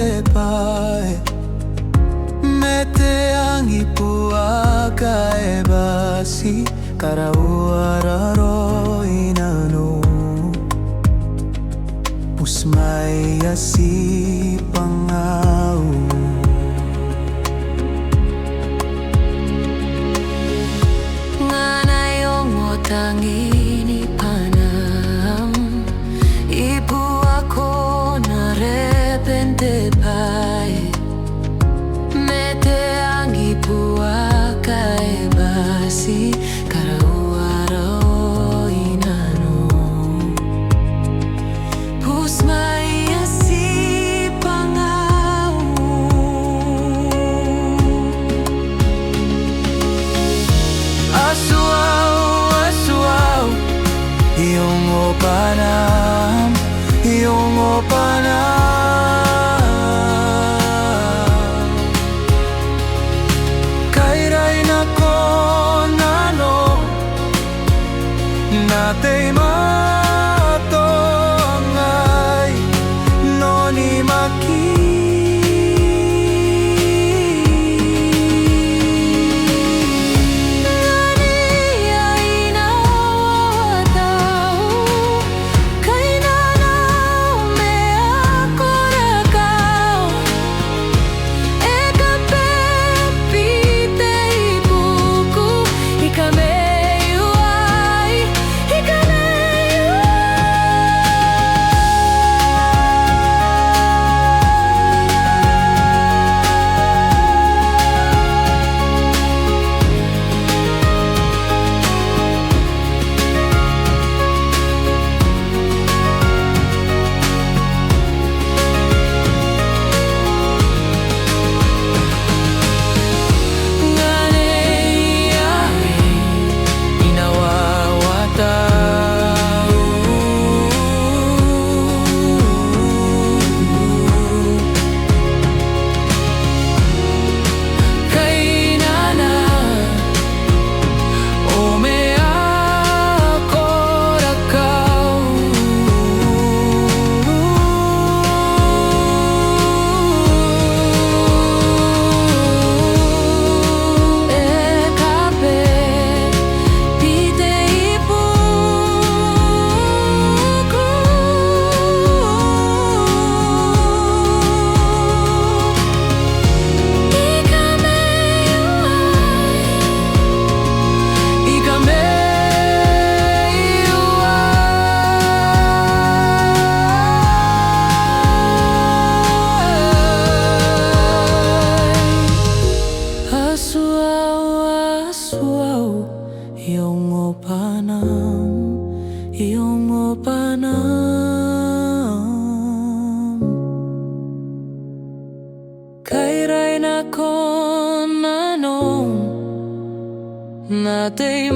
te pae me te angipuaka e basi Tarawa raro inano pusmaya si pangau nganayong otangini panam ibu ako na repente pae me te angipuaka e basi Iyong opanam Kairay na ko nano Natay matongay Noni maki Iyong opanam Kairay na ko nanong Natay